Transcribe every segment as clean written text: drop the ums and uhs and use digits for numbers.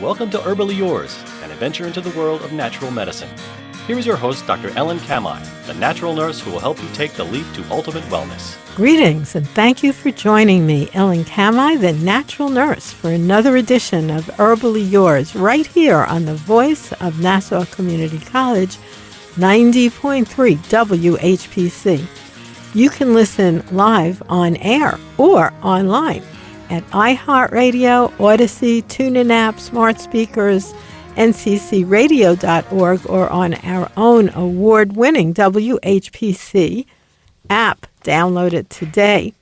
Welcome to Herbally Yours, an adventure into the world of natural medicine. Here is your host, Dr. Ellen Kamhi, the natural nurse who will help you take the leap to ultimate wellness. Greetings, and thank you for joining me, Ellen Kamhi, the natural nurse, for another edition of Herbally Yours, right here on the voice of Nassau Community College, 90.3 WHPC. You can listen live on air or online at iHeartRadio, Odyssey, TuneIn app, smart speakers, nccradio.org, or on our own award-winning WHPC app. Download it today.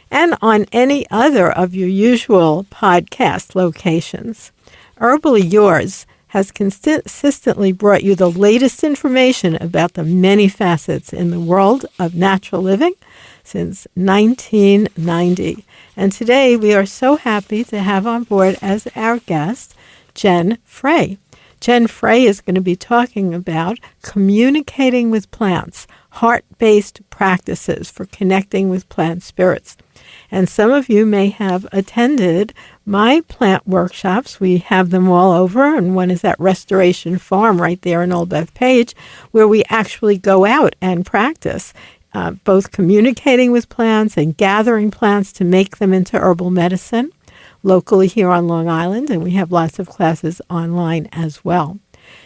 And on any other of your usual podcast locations. Herbally Yours has consistently brought you the latest information about the many facets in the world of natural living since 1990. And today we are so happy to have on board as our guest Jen Frey. Jen Frey is going to be talking about communicating with plants, heart-based practices for connecting with plant spirits. And some of you may have attended my plant workshops. We have them all over, and one is at Restoration Farm right there in Old Bethpage, where we actually go out and practice both communicating with plants and gathering plants to make them into herbal medicine locally here on Long Island, and we have lots of classes online as well.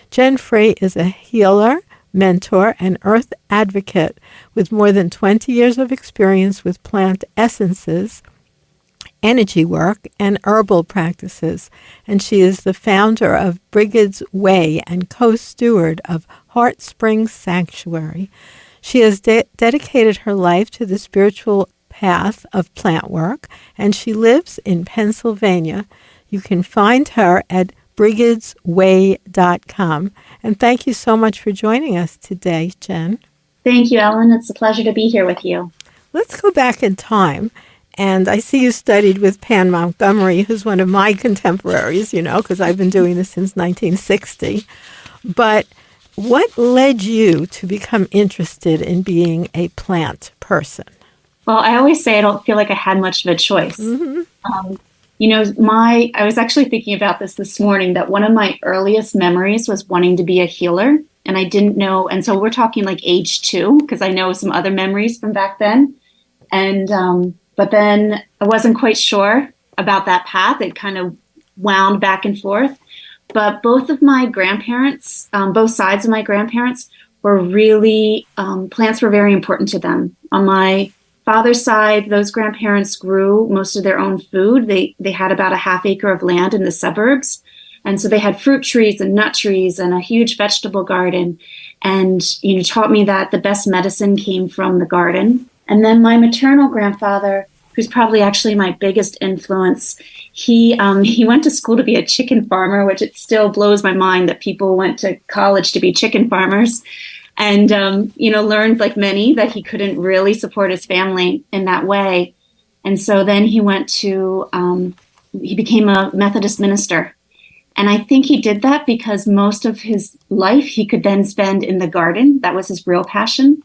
Jen Frey is a healer, mentor, and earth advocate with more than 20 years of experience with plant essences, energy work, and herbal practices. And she is the founder of Brigid's Way and co-steward of Heart Springs Sanctuary. She has dedicated her life to the spiritual path of plant work, and she lives in Pennsylvania. You can find her at brigidsway.com. And thank you so much for joining us today, Jen. Thank you, Ellen. It's a pleasure to be here with you. Let's go back in time. And I see you studied with Pan Montgomery, who's one of my contemporaries, because I've been doing this since 1960. But what led you to become interested in being a plant person? Well, I always say I don't feel like I had much of a choice. Mm-hmm. I was actually thinking about this morning, that one of my earliest memories was wanting to be a healer, and I didn't know. And so we're talking like age 2, because I know some other memories from back then. And but then I wasn't quite sure about that path. It kind of wound back and forth. But both of my grandparents, both sides of my grandparents, were really plants were very important to them. On my father's side, those grandparents grew most of their own food. They had about a half acre of land in the suburbs. And so they had fruit trees and nut trees and a huge vegetable garden. And, taught me that the best medicine came from the garden. And then my maternal grandfather, who's probably actually my biggest influence, he went to school to be a chicken farmer, which it still blows my mind that people went to college to be chicken farmers. And, learned, like many, that he couldn't really support his family in that way. And so then he he became a Methodist minister. And I think he did that because most of his life he could then spend in the garden. That was his real passion.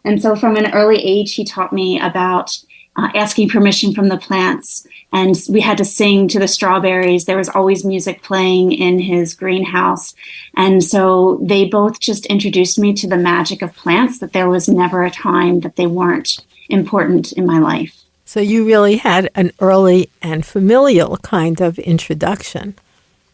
And so from an early age, he taught me about asking permission from the plants. And we had to sing to the strawberries. There was always music playing in his greenhouse. And so they both just introduced me to the magic of plants, that there was never a time that they weren't important in my life. So you really had an early and familial kind of introduction.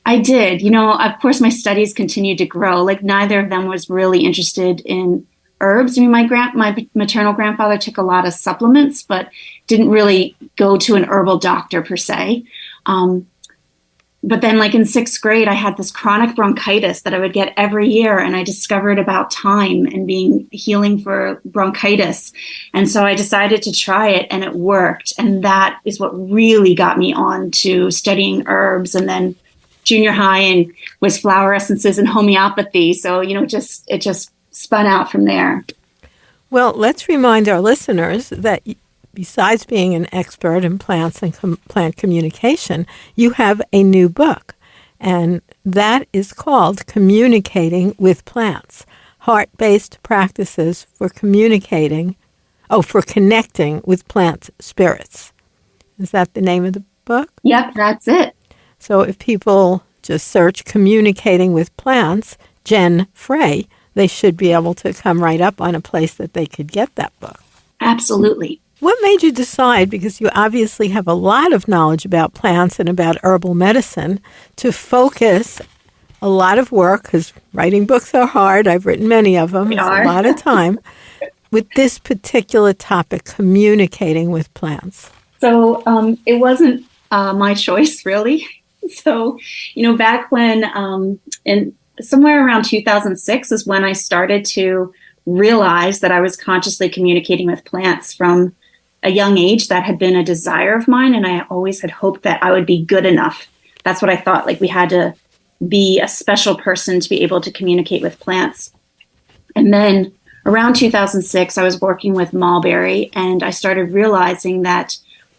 I did. Of course, my studies continued to grow. Like neither of them was really interested in herbs. I mean, my maternal grandfather took a lot of supplements, but didn't really go to an herbal doctor per se. But then like in 6th grade, I had this chronic bronchitis that I would get every year. And I discovered about thyme and healing for bronchitis. And so I decided to try it, and it worked. And that is what really got me on to studying herbs. And then junior high and was flower essences and homeopathy. So, it just spun out from there. Well, let's remind our listeners that besides being an expert in plants and plant communication, you have a new book, and that is called Communicating with Plants, Heart-Based Practices for Connecting with Plant Spirits. Is that the name of the book? Yep, that's it. So if people just search Communicating with Plants, Jen Frey. They should be able to come right up on a place that they could get that book. Absolutely. What made you decide, because you obviously have a lot of knowledge about plants and about herbal medicine, to focus a lot of work, because writing books are hard, I've written many of them, it's a lot of time, with this particular topic, communicating with plants? So it wasn't my choice, really. So, back when, in somewhere around 2006 is when I started to realize that I was consciously communicating with plants from a young age. That had been a desire of mine, and I always had hoped that I would be good enough. That's what I thought, like we had to be a special person to be able to communicate with plants. And then around 2006, I was working with mulberry, and I started realizing that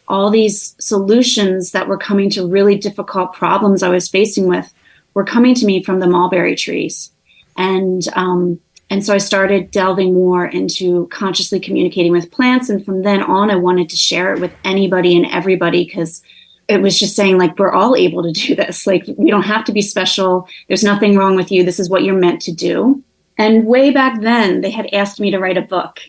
all these solutions that were coming to really difficult problems I was facing with were coming to me from the mulberry trees. And so I started delving more into consciously communicating with plants. And from then on, I wanted to share it with anybody and everybody, because it was just saying, like, we're all able to do this. Like, we don't have to be special. There's nothing wrong with you. This is what you're meant to do. And way back then, they had asked me to write a book.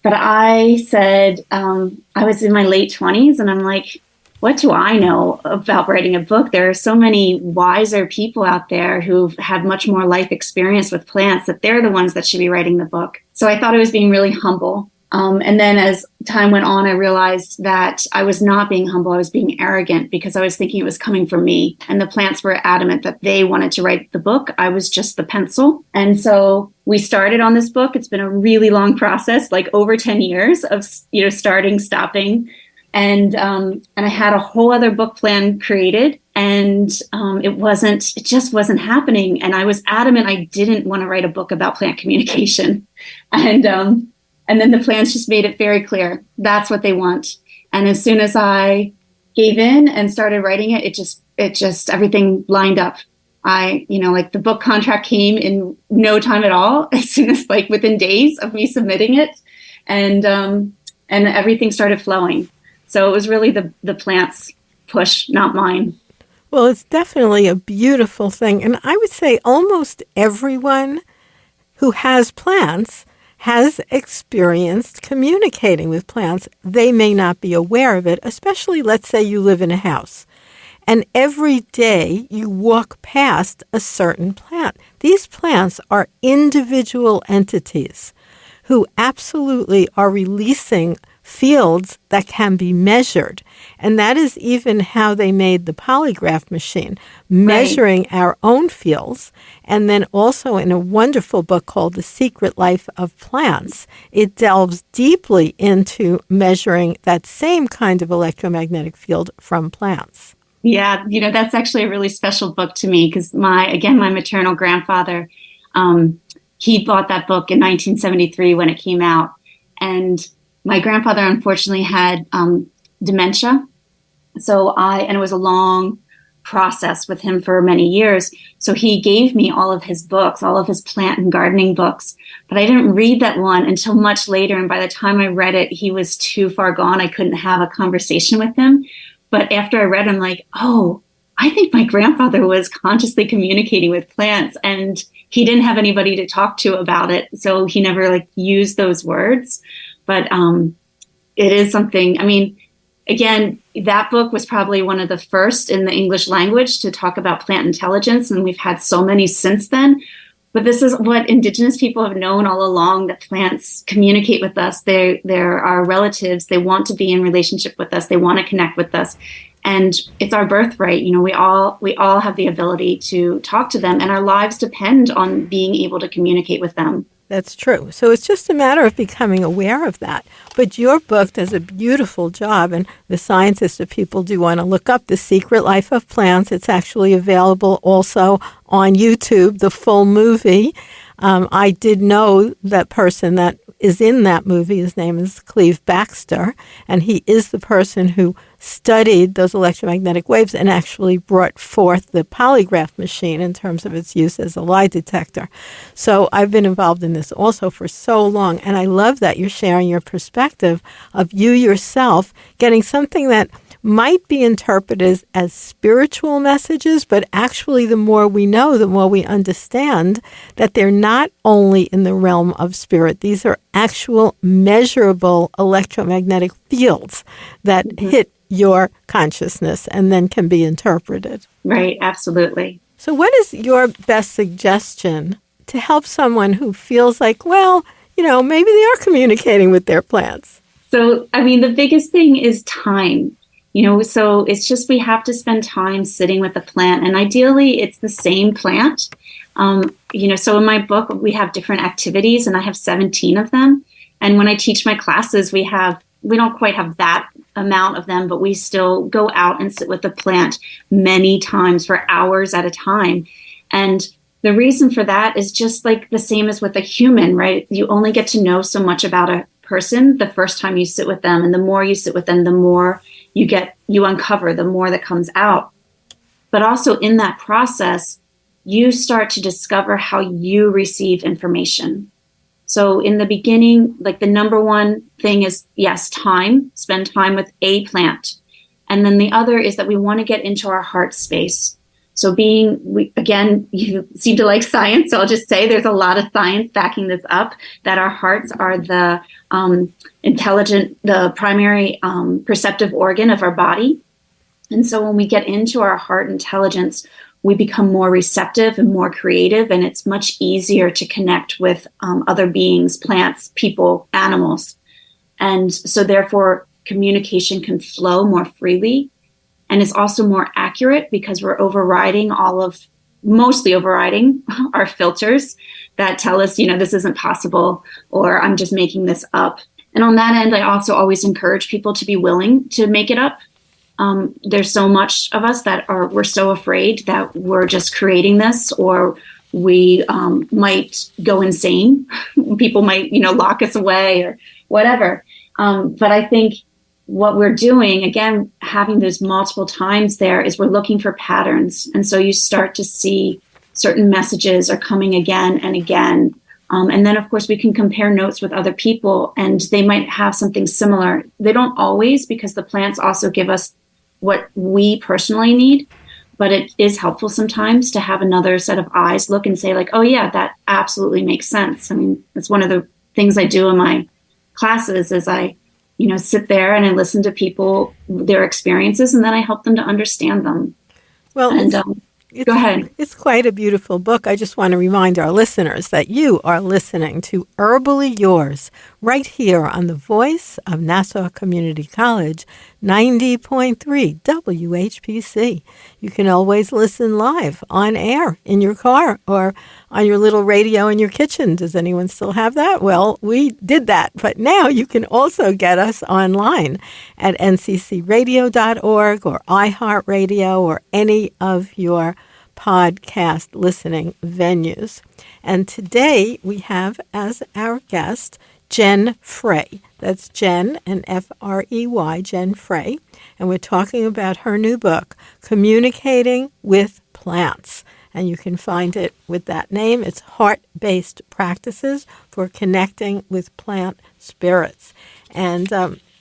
But I said, I was in my late 20s, and I'm like, what do I know about writing a book? There are so many wiser people out there who've had much more life experience with plants that they're the ones that should be writing the book. So I thought I was being really humble. And then as time went on, I realized that I was not being humble. I was being arrogant, because I was thinking it was coming from me. And the plants were adamant that they wanted to write the book. I was just the pencil. And so we started on this book. It's been a really long process, like over 10 years of, starting, stopping. And I had a whole other book plan created, and it just wasn't happening. And I was adamant I didn't want to write a book about plant communication. And then the plants just made it very clear that's what they want. And as soon as I gave in and started writing it, it just everything lined up. The book contract came in no time at all, as soon as, like, within days of me submitting it, and everything started flowing. So it was really the plants' push, not mine. Well, it's definitely a beautiful thing. And I would say almost everyone who has plants has experienced communicating with plants. They may not be aware of it, especially, let's say you live in a house, and every day you walk past a certain plant. These plants are individual entities who absolutely are releasing fields that can be measured. And that is even how they made the polygraph machine, measuring our own fields. And then also in a wonderful book called The Secret Life of Plants, it delves deeply into measuring that same kind of electromagnetic field from plants. Yeah, that's actually a really special book to me, because my maternal grandfather, he bought that book in 1973 when it came out. And my grandfather, unfortunately, had dementia. And it was a long process with him for many years. So he gave me all of his books, all of his plant and gardening books. But I didn't read that one until much later. And by the time I read it, he was too far gone. I couldn't have a conversation with him. But after I read it, I'm like, oh, I think my grandfather was consciously communicating with plants, and he didn't have anybody to talk to about it. So he never used those words. But it is something, again, that book was probably one of the first in the English language to talk about plant intelligence, and we've had so many since then. But this is what Indigenous people have known all along, that plants communicate with us. They're our relatives. They want to be in relationship with us. They want to connect with us. And it's our birthright. We all have the ability to talk to them, and our lives depend on being able to communicate with them. That's true. So it's just a matter of becoming aware of that. But your book does a beautiful job, and the scientists, if people do want to look up The Secret Life of Plants, it's actually available also on YouTube, the full movie. I did know that person that is in that movie. His name is Cleve Baxter, and he is the person who studied those electromagnetic waves and actually brought forth the polygraph machine in terms of its use as a lie detector. So I've been involved in this also for so long, and I love that you're sharing your perspective of you yourself getting something that might be interpreted as spiritual messages, but actually the more we know, the more we understand that they're not only in the realm of spirit. These are actual measurable electromagnetic fields that hit your consciousness and then can be interpreted. Right, absolutely. So what is your best suggestion to help someone who feels like, well, maybe they are communicating with their plants? So, the biggest thing is time. So it's just we have to spend time sitting with the plant, and ideally it's the same plant. So in my book, we have different activities, and I have 17 of them. And when I teach my classes, we don't quite have that amount of them, but we still go out and sit with the plant many times for hours at a time. And the reason for that is just like the same as with a human, right? You only get to know so much about a person the first time you sit with them. And the more you sit with them, the more you uncover, the more that comes out. But also in that process, you start to discover how you receive information. So in the beginning, like the number one thing is, yes, time, spend time with a plant. And then the other is that we want to get into our heart space. So again, you seem to like science, so I'll just say there's a lot of science backing this up, that our hearts are the the primary perceptive organ of our body. And so when we get into our heart intelligence, we become more receptive and more creative, and it's much easier to connect with other beings, plants, people, animals. And so therefore, communication can flow more freely. And it's also more accurate because we're mostly overriding our filters that tell us, this isn't possible, or I'm just making this up. And on that end, I also always encourage people to be willing to make it up. There's so much of us that we're so afraid that we're just creating this, or we might go insane. People might, lock us away or whatever. But I think what we're doing, again, having those multiple times there, is we're looking for patterns. And so you start to see certain messages are coming again and again. And then, of course, we can compare notes with other people, and they might have something similar. They don't always, because the plants also give us what we personally need. But it is helpful sometimes to have another set of eyes look and say, like, oh, yeah, that absolutely makes sense. It's one of the things I do in my classes is I sit there and I listen to people, their experiences, and then I help them to understand them. Well, go ahead. It's quite a beautiful book. I just want to remind our listeners that you are listening to Herbally Yours right here on the voice of Nassau Community College, 90.3 WHPC. You can always listen live on air in your car or on your little radio in your kitchen. Does anyone still have that? Well, we did that, but now you can also get us online at nccradio.org or iHeartRadio or any of your podcast listening venues. And today we have as our guest Jen Frey. That's Jen and Frey, Jen Frey. And we're talking about her new book, Communicating with Plants. And you can find it with that name. It's Heart-Based Practices for Connecting with Plant Spirits. And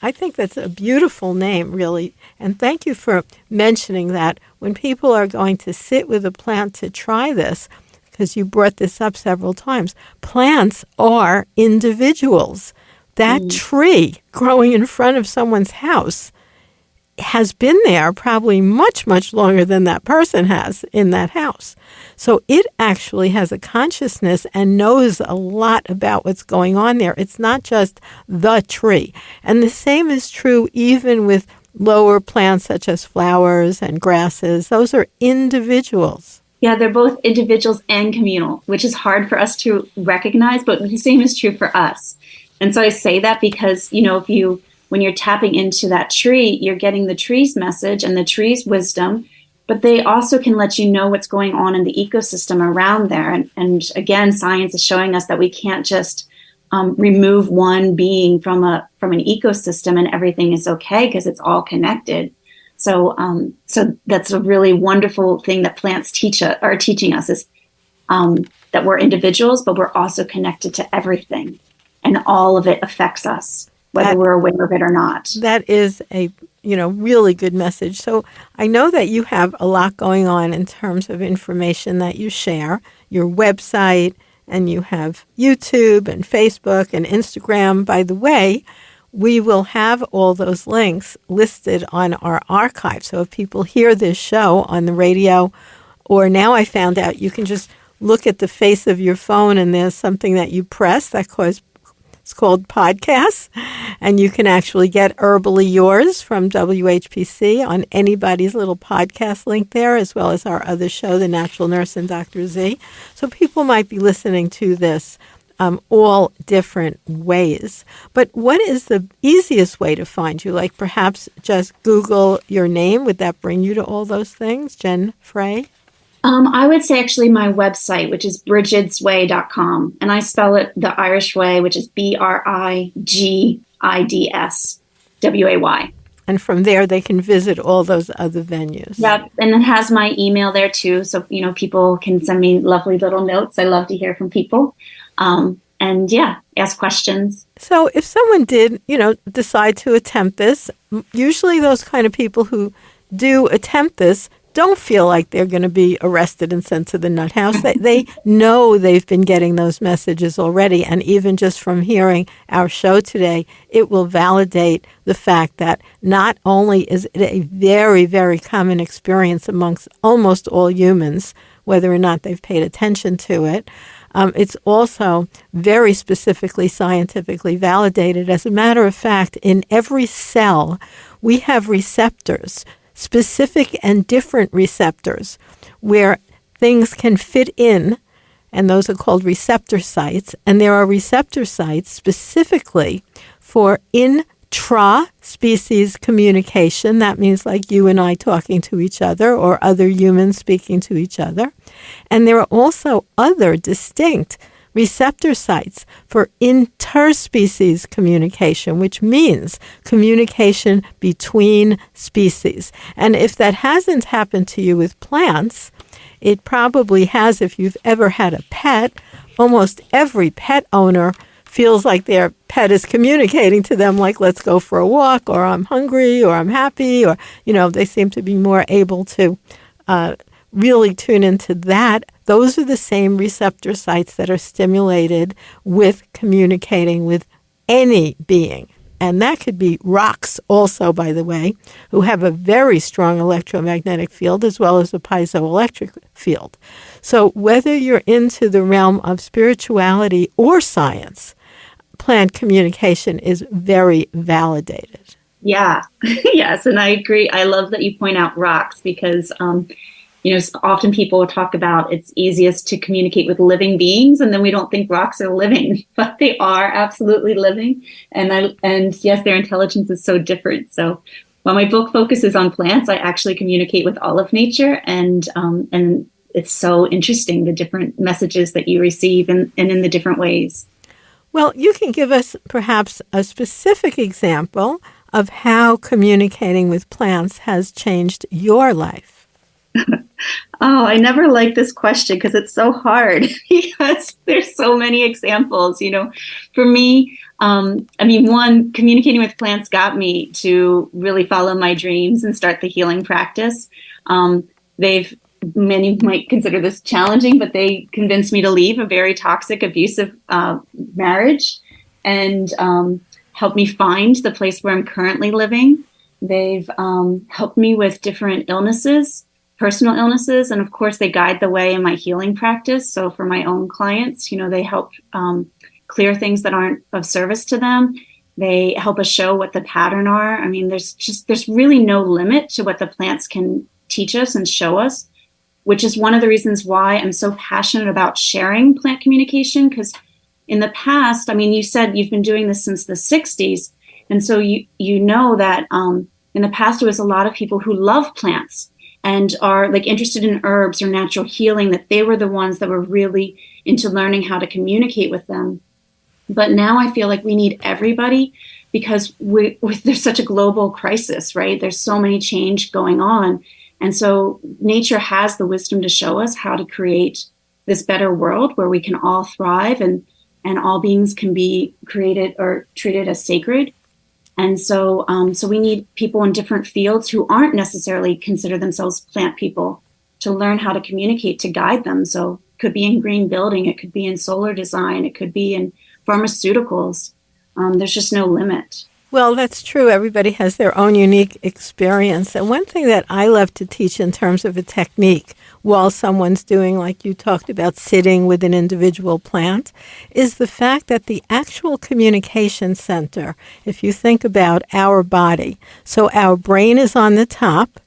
I think that's a beautiful name, really. And thank you for mentioning that when people are going to sit with a plant to try this, because you brought this up several times, plants are individuals. That tree growing in front of someone's house has been there probably much, much longer than that person has in that house. So it actually has a consciousness and knows a lot about what's going on there. It's not just the tree. And the same is true even with lower plants such as flowers and grasses. Those are individuals. Yeah, they're both individuals and communal, which is hard for us to recognize, but the same is true for us. And so I say that because, when you're tapping into that tree, you're getting the tree's message and the tree's wisdom, but they also can let you know what's going on in the ecosystem around there. And again, science is showing us that we can't just remove one being from an ecosystem and everything is okay, because it's all connected. So that's a really wonderful thing that plants are teaching us is that we're individuals, but we're also connected to everything, and all of it affects us, whether we're aware of it or not. That is a really good message. So I know that you have a lot going on in terms of information that you share, your website, and you have YouTube and Facebook and Instagram. By the way, we will have all those links listed on our archive. So if people hear this show on the radio, or now I found out you can just look at the face of your phone and there's something that you press that it's called podcasts, and you can actually get Herbally Yours from WHPC on anybody's little podcast link there, as well as our other show, The Natural Nurse and Dr. Z. So people might be listening to this all different ways. But what is the easiest way to find you? Like perhaps just Google your name. Would that bring you to all those things, Jen Frey? I would say actually my website, which is brigidsway.com. And I spell it the Irish way, which is BRIGIDSWAY. And from there, they can visit all those other venues. Yeah, and it has my email there too. So, people can send me lovely little notes. I love to hear from people. And ask questions. So if someone did, decide to attempt this, usually those kind of people who do attempt this don't feel like they're going to be arrested and sent to the nut house. They know they've been getting those messages already. And even just from hearing our show today, it will validate the fact that not only is it a very, very common experience amongst almost all humans, whether or not they've paid attention to it, it's also very specifically scientifically validated. As a matter of fact, in every cell, we have receptors, specific and different receptors, where things can fit in, and those are called receptor sites. And there are receptor sites specifically for intra-species communication. That means like you and I talking to each other, or other humans speaking to each other. And there are also other distinct receptor sites for interspecies communication, which means communication between species. And if that hasn't happened to you with plants, it probably has if you've ever had a pet. Almost every pet owner feels like their pet is communicating to them, like, let's go for a walk, or I'm hungry, or I'm happy, or, they seem to be more able to really tune into that. Those are the same receptor sites that are stimulated with communicating with any being. And that could be rocks also, by the way, who have a very strong electromagnetic field as well as a piezoelectric field. So whether you're into the realm of spirituality or science, plant communication is very validated. Yeah, yes, and I agree. I love that you point out rocks because often people will talk about it's easiest to communicate with living beings, and then we don't think rocks are living, but they are absolutely living. And yes, their intelligence is so different. So while my book focuses on plants, I actually communicate with all of nature, and it's so interesting, the different messages that you receive and in the different ways. Well, you can give us perhaps a specific example of how communicating with plants has changed your life. Oh, I never like this question because it's so hard because there's so many examples. For me, one, communicating with plants got me to really follow my dreams and start the healing practice. Many might consider this challenging, but they convinced me to leave a very toxic, abusive marriage and helped me find the place where I'm currently living. They've helped me with different illnesses, personal illnesses, and of course they guide the way in my healing practice. So for my own clients, they help clear things that aren't of service to them. They help us show what the pattern are. I mean, there's really no limit to what the plants can teach us and show us, which is one of the reasons why I'm so passionate about sharing plant communication. Because in the past, you said you've been doing this since the 60s. And so you know that in the past, there was a lot of people who love plants and are like interested in herbs or natural healing, that they were the ones that were really into learning how to communicate with them. But now I feel like we need everybody because there's such a global crisis, right? There's so many change going on. And so nature has the wisdom to show us how to create this better world where we can all thrive and all beings can be created or treated as sacred. And so we need people in different fields who aren't necessarily consider themselves plant people to learn how to communicate, to guide them. So it could be in green building, it could be in solar design, it could be in pharmaceuticals. There's just no limit. Well, that's true. Everybody has their own unique experience. And one thing that I love to teach in terms of a technique while someone's doing, like you talked about, sitting with an individual plant, is the fact that the actual communication center, if you think about our body, so our brain is on the top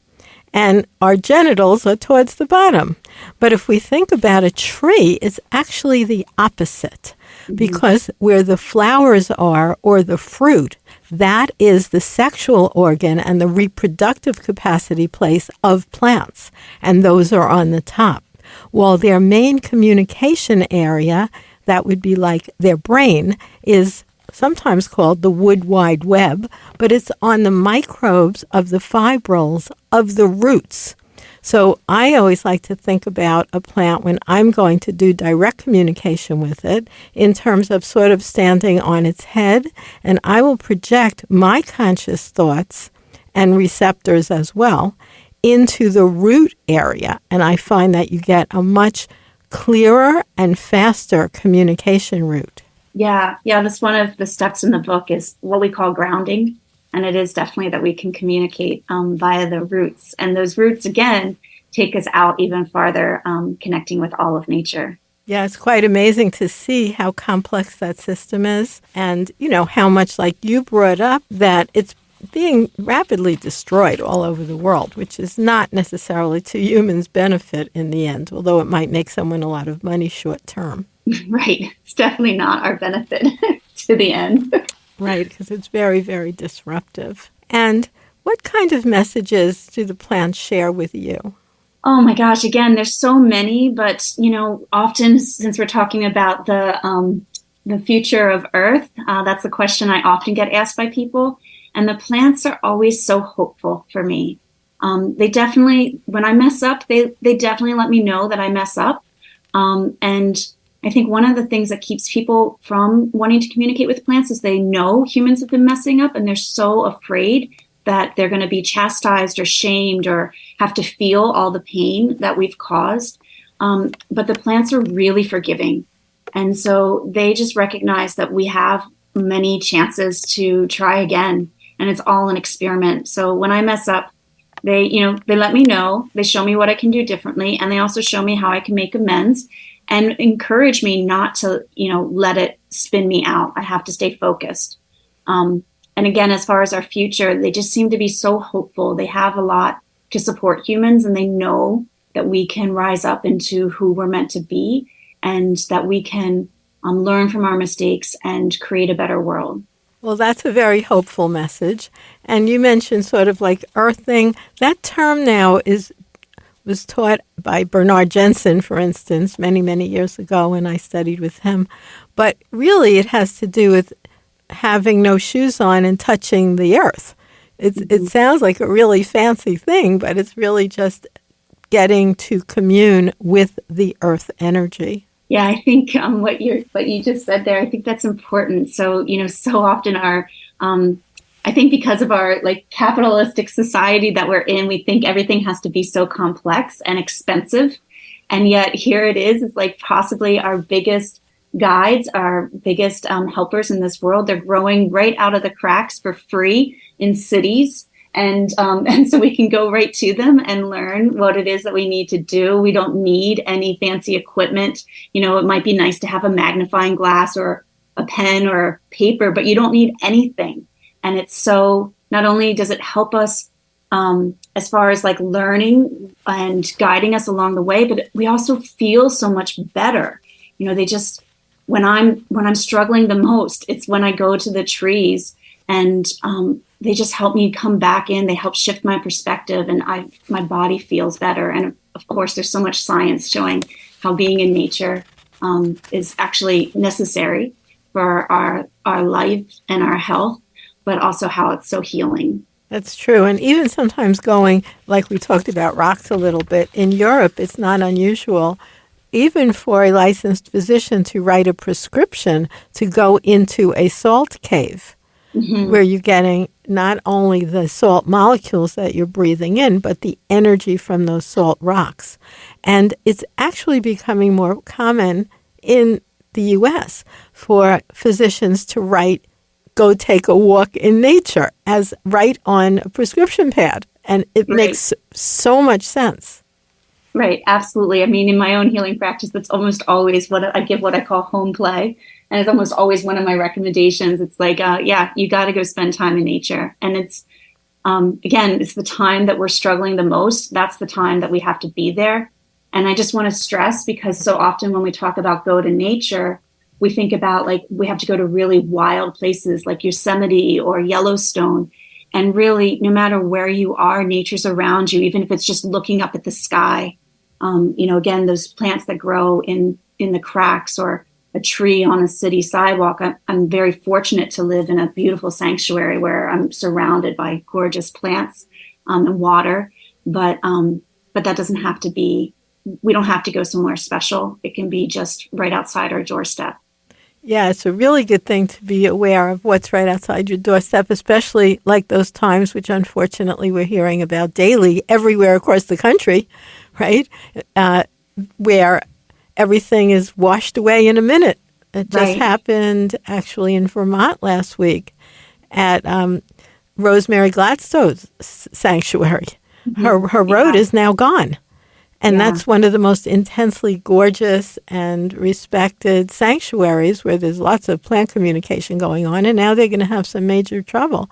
and our genitals are towards the bottom. But if we think about a tree, it's actually the opposite. Because where the flowers are, or the fruit, that is the sexual organ and the reproductive capacity place of plants, and those are on the top. While their main communication area, that would be like their brain, is sometimes called the wood wide web, but it's on the microbes of the fibrils of the roots. So I always like to think about a plant when I'm going to do direct communication with it in terms of sort of standing on its head, and I will project my conscious thoughts and receptors as well into the root area, and I find that you get a much clearer and faster communication route. Yeah, that's one of the steps in the book is what we call grounding. And it is definitely that we can communicate via the roots. And those roots, again, take us out even farther, connecting with all of nature. Yeah, it's quite amazing to see how complex that system is. And, how much, like you brought up, that it's being rapidly destroyed all over the world, which is not necessarily to humans' benefit in the end, although it might make someone a lot of money short term. Right. It's definitely not our benefit to the end. Right, because it's very, very disruptive. And what kind of messages do the plants share with you? Oh my gosh, again, there's so many, but often since we're talking about the future of Earth, that's the question I often get asked by people. And the plants are always so hopeful for me. They definitely, when I mess up, they definitely let me know that I mess up. And I think one of the things that keeps people from wanting to communicate with plants is they know humans have been messing up and they're so afraid that they're going to be chastised or shamed or have to feel all the pain that we've caused. But the plants are really forgiving. And so they just recognize that we have many chances to try again. And it's all an experiment. So when I mess up, they let me know, they show me what I can do differently. And they also show me how I can make amends and encourage me not to, let it spin me out. I have to stay focused. And again, as far as our future, they just seem to be so hopeful. They have a lot to support humans, and they know that we can rise up into who we're meant to be, and that we can learn from our mistakes and create a better world. Well, that's a very hopeful message. And you mentioned sort of like earthing. That term now was taught by Bernard Jensen, for instance, many, many years ago when I studied with him. But really it has to do with having no shoes on and touching the earth. It sounds like a really fancy thing, but it's really just getting to commune with the earth energy. Yeah, I think what you just said there, I think that's important. So, so often I think because of our capitalistic society that we're in, we think everything has to be so complex and expensive. And yet here it is, it's like possibly our biggest guides, our biggest helpers in this world. They're growing right out of the cracks for free in cities. And so we can go right to them and learn what it is that we need to do. We don't need any fancy equipment. It might be nice to have a magnifying glass or a pen or paper, but you don't need anything. And it's so, not only does it help us as far as learning and guiding us along the way, but we also feel so much better. They just, when I'm struggling the most, it's when I go to the trees and they just help me come back in. They help shift my perspective and my body feels better. And of course, there's so much science showing how being in nature is actually necessary for our life and our health, but also how it's so healing. That's true. And even sometimes going, like we talked about rocks a little bit, in Europe, it's not unusual, even for a licensed physician to write a prescription to go into a salt cave. where you're getting not only the salt molecules that you're breathing in, but the energy from those salt rocks. And it's actually becoming more common in the U.S. for physicians to write, go take a walk in nature, as right on a prescription pad. And it makes so much sense. Right, absolutely. I mean, in my own healing practice, that's almost always what I call home play. And it's almost always one of my recommendations. It's like, you got to go spend time in nature. And it's, again, it's the time that we're struggling the most. That's the time that we have to be there. And I just want to stress, because so often when we talk about go to nature, we think about like we have to go to really wild places like Yosemite or Yellowstone. And really, no matter where you are, nature's around you, even if it's just looking up at the sky. Again, those plants that grow in the cracks or a tree on a city sidewalk. I'm very fortunate to live in a beautiful sanctuary where I'm surrounded by gorgeous plants and water. But that doesn't have to be, we don't have to go somewhere special. It can be just right outside our doorstep. Yeah, it's a really good thing to be aware of what's right outside your doorstep, especially like those times, which unfortunately we're hearing about daily everywhere across the country, right? Where everything is washed away in a minute. It just happened actually in Vermont last week at Rosemary Gladstone's sanctuary. Her road is now gone. And that's one of the most intensely gorgeous and respected sanctuaries where there's lots of plant communication going on. And now they're going to have some major trouble.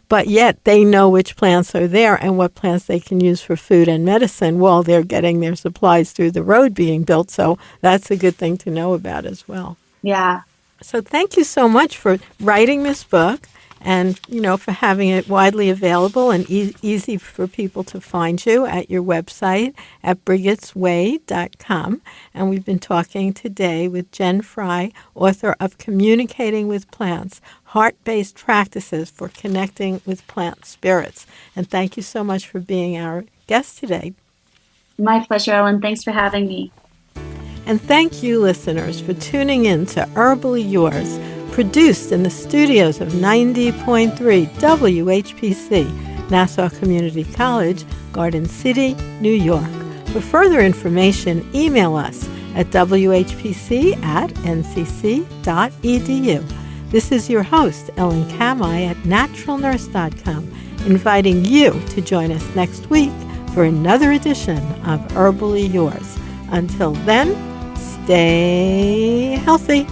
But yet they know which plants are there and what plants they can use for food and medicine while they're getting their supplies through the road being built. So that's a good thing to know about as well. Yeah. So thank you so much for writing this book and, for having it widely available and easy for people to find you at your website at brigittsway.com. And we've been talking today with Jen Fry, author of Communicating with Plants, Heart-Based Practices for Connecting with Plant Spirits. And thank you so much for being our guest today. My pleasure, Ellen. Thanks for having me. And thank you, listeners, for tuning in to Herbally Yours, produced in the studios of 90.3 WHPC, Nassau Community College, Garden City, New York. For further information, email us at whpc@ncc.edu. This is your host, Ellen Kamhi at naturalnurse.com, inviting you to join us next week for another edition of Herbally Yours. Until then, stay healthy.